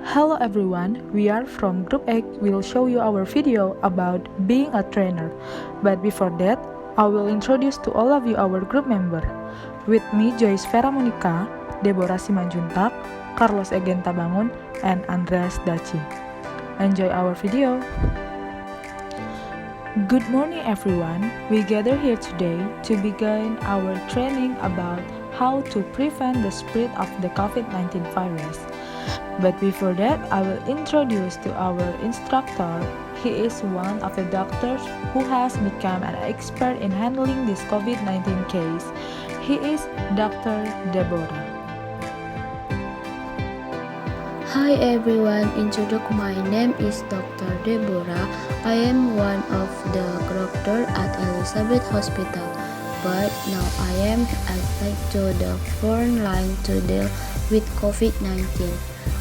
Hello everyone, we are from Group 8. We'll show you our video about being a trainer. But before that, I will introduce to all of you our group member. With me, Joyce Vera Monica, Deborah Simanjuntak, Carlos Egen Tabangun, and Andreas Daci. Enjoy our video. Good morning everyone. We gather here today to begin our training about how to prevent the spread of the COVID-19 virus. But before that, I will introduce to our instructor. He is one of the doctors who has become an expert in handling this COVID-19 case. He is Dr. Deborah. Hi everyone, my name is Dr. Deborah. I am one of the doctor at Elizabeth Hospital, but now I am assigned to the front line to deal with COVID-19.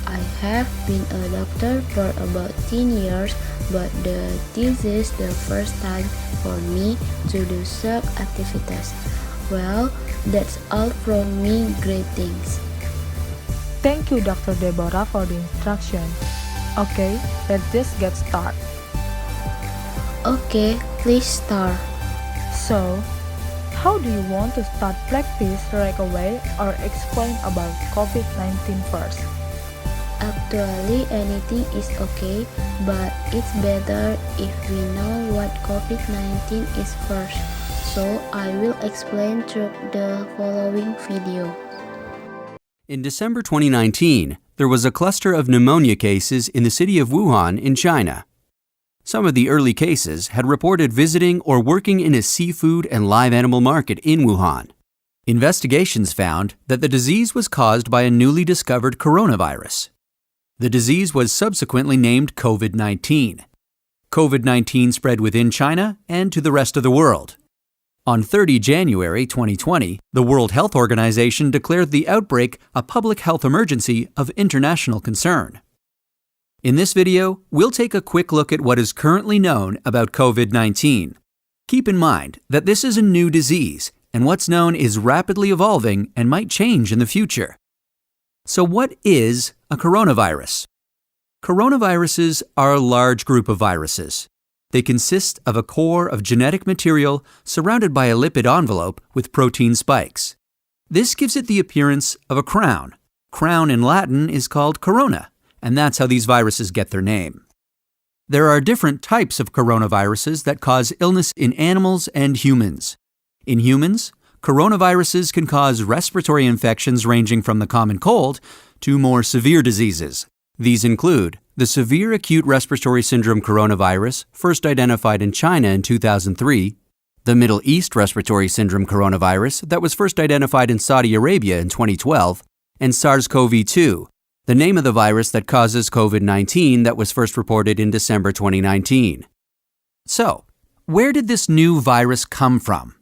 I have been a doctor for about 10 years, but this is the first time for me to do such activities. Well, that's all from me. Greetings. Thank you, Dr. Deborah, for the instruction. Okay, let's just get started. Okay, please start. So, how do you want to start practice right away or explain about COVID-19 first? Actually, anything is okay, but it's better if we know what COVID-19 is first. So, I will explain through the following video. In December 2019, there was a cluster of pneumonia cases in the city of Wuhan in China. Some of the early cases had reported visiting or working in a seafood and live animal market in Wuhan. Investigations found that the disease was caused by a newly discovered coronavirus. The disease was subsequently named COVID-19. COVID-19 spread within China and to the rest of the world. On 30 January 2020, the World Health Organization declared the outbreak a public health emergency of international concern. In this video, we'll take a quick look at what is currently known about COVID-19. Keep in mind that this is a new disease, and what's known is rapidly evolving and might change in the future. So what is a coronavirus? Coronaviruses are a large group of viruses. They consist of a core of genetic material surrounded by a lipid envelope with protein spikes. This gives it the appearance of a crown. Crown in Latin is called corona, and that's how these viruses get their name. There are different types of coronaviruses that cause illness in animals and humans. In humans, coronaviruses can cause respiratory infections ranging from the common cold to more severe diseases. These include the severe acute respiratory syndrome coronavirus, first identified in China in 2003, the Middle East respiratory syndrome coronavirus that was first identified in Saudi Arabia in 2012, and SARS-CoV-2, the name of the virus that causes COVID-19 that was first reported in December 2019. So, where did this new virus come from?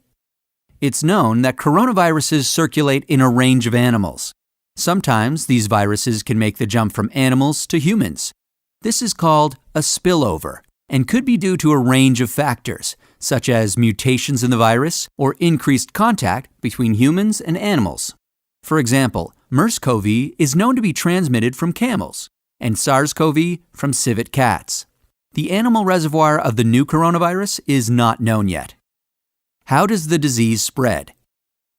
It's known that coronaviruses circulate in a range of animals. Sometimes these viruses can make the jump from animals to humans. This is called a spillover and could be due to a range of factors, such as mutations in the virus or increased contact between humans and animals. For example, MERS-CoV is known to be transmitted from camels, and SARS-CoV from civet cats. The animal reservoir of the new coronavirus is not known yet. How does the disease spread?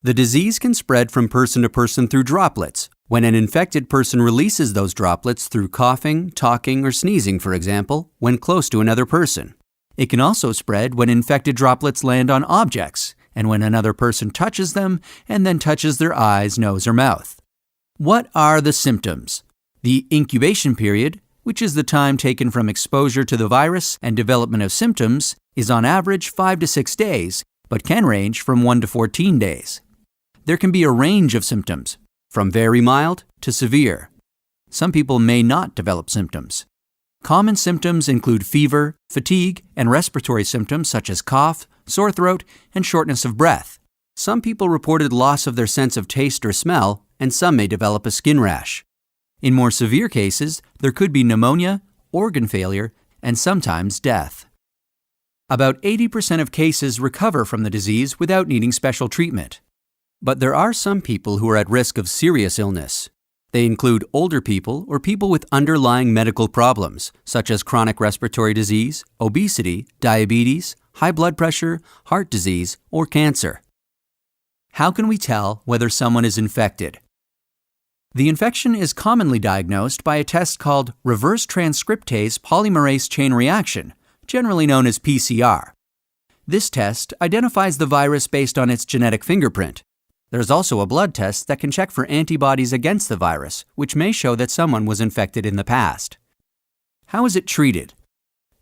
The disease can spread from person to person through droplets, when an infected person releases those droplets through coughing, talking, or sneezing, for example, when close to another person. It can also spread when infected droplets land on objects, and when another person touches them and then touches their eyes, nose, or mouth. What are the symptoms? The incubation period, which is the time taken from exposure to the virus and development of symptoms, is on average 5 to 6 days, but can range from 1 to 14 days. There can be a range of symptoms, from very mild to severe. Some people may not develop symptoms. Common symptoms include fever, fatigue, and respiratory symptoms such as cough, sore throat, and shortness of breath. Some people reported loss of their sense of taste or smell, and some may develop a skin rash. In more severe cases, there could be pneumonia, organ failure, and sometimes death. About 80% of cases recover from the disease without needing special treatment. But there are some people who are at risk of serious illness. They include older people or people with underlying medical problems, such as chronic respiratory disease, obesity, diabetes, high blood pressure, heart disease, or cancer. How can we tell whether someone is infected? The infection is commonly diagnosed by a test called reverse transcriptase polymerase chain reaction, generally known as PCR. This test identifies the virus based on its genetic fingerprint. There's also a blood test that can check for antibodies against the virus, which may show that someone was infected in the past. How is it treated?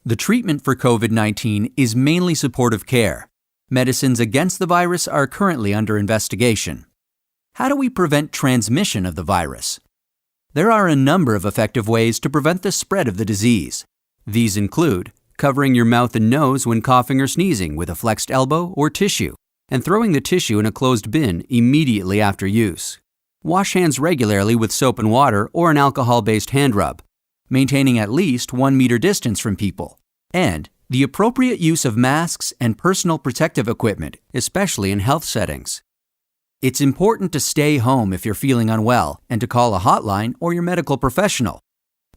The treatment for COVID-19 is mainly supportive care. Medicines against the virus are currently under investigation. How do we prevent transmission of the virus? There are a number of effective ways to prevent the spread of the disease. These include covering your mouth and nose when coughing or sneezing with a flexed elbow or tissue, and throwing the tissue in a closed bin immediately after use. Wash hands regularly with soap and water or an alcohol-based hand rub, maintaining at least 1 meter distance from people, and the appropriate use of masks and personal protective equipment, especially in health settings. It's important to stay home if you're feeling unwell and to call a hotline or your medical professional.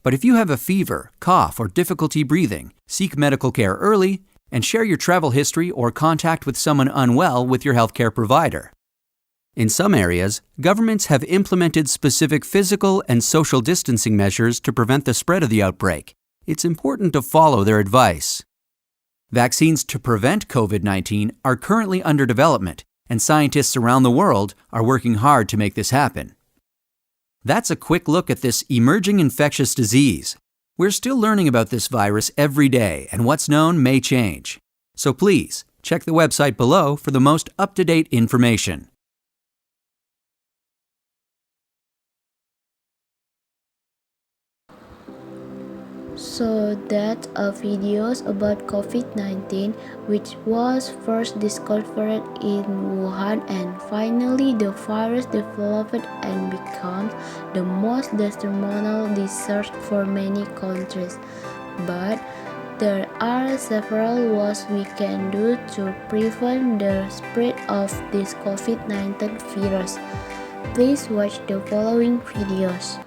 But if you have a fever, cough, or difficulty breathing, seek medical care early and share your travel history or contact with someone unwell with your healthcare provider. In some areas, governments have implemented specific physical and social distancing measures to prevent the spread of the outbreak. It's important to follow their advice. Vaccines to prevent COVID-19 are currently under development, and scientists around the world are working hard to make this happen. That's a quick look at this emerging infectious disease. We're still learning about this virus every day, and what's known may change. So please, check the website below for the most up-to-date information. So that's a videos about COVID-19, which was first discovered in Wuhan, and finally the virus developed and became the most detrimental disease for many countries. But there are several ways we can do to prevent the spread of this COVID-19 virus. Please watch the following videos.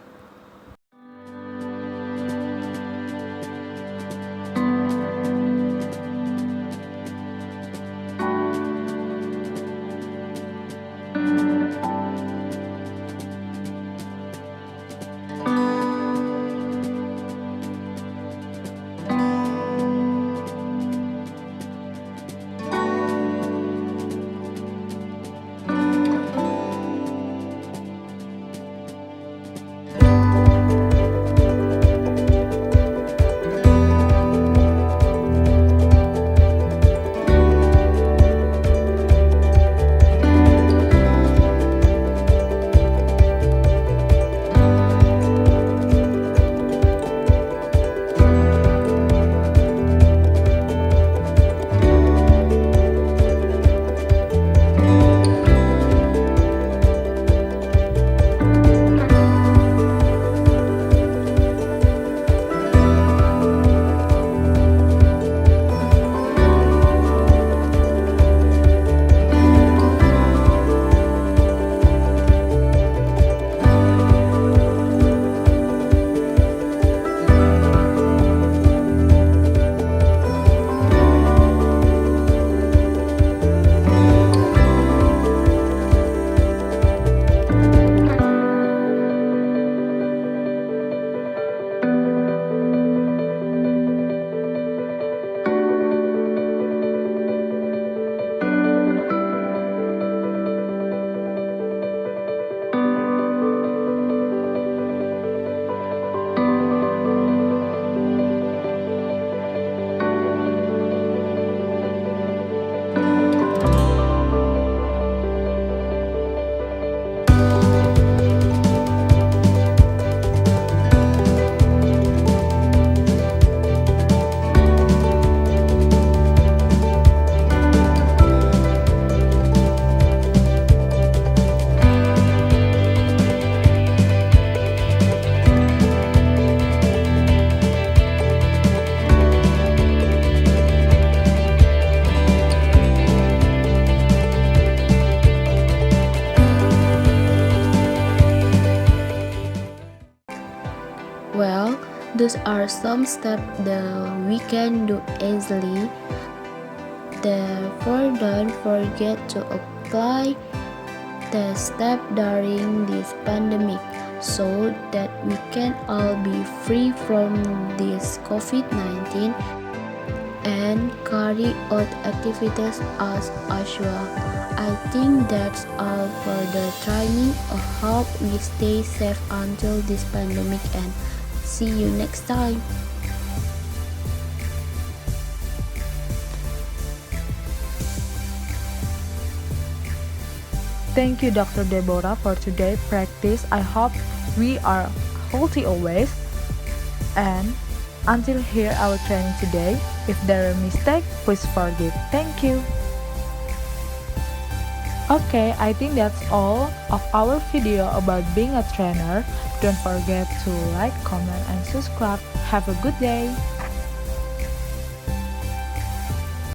Well, those are some steps that we can do easily. Therefore, don't forget to apply the step during this pandemic so that we can all be free from this COVID-19 and carry out activities as usual. I think that's all for the training. I hope we stay safe until this pandemic ends. See you next time. Thank you, Dr. Deborah, for today's practice. I hope we are healthy always. And until here our training today. If there are mistakes, please forgive. Thank you. Okay, I think that's all of our video about being a trainer. Don't forget to like, comment, and subscribe. Have a good day.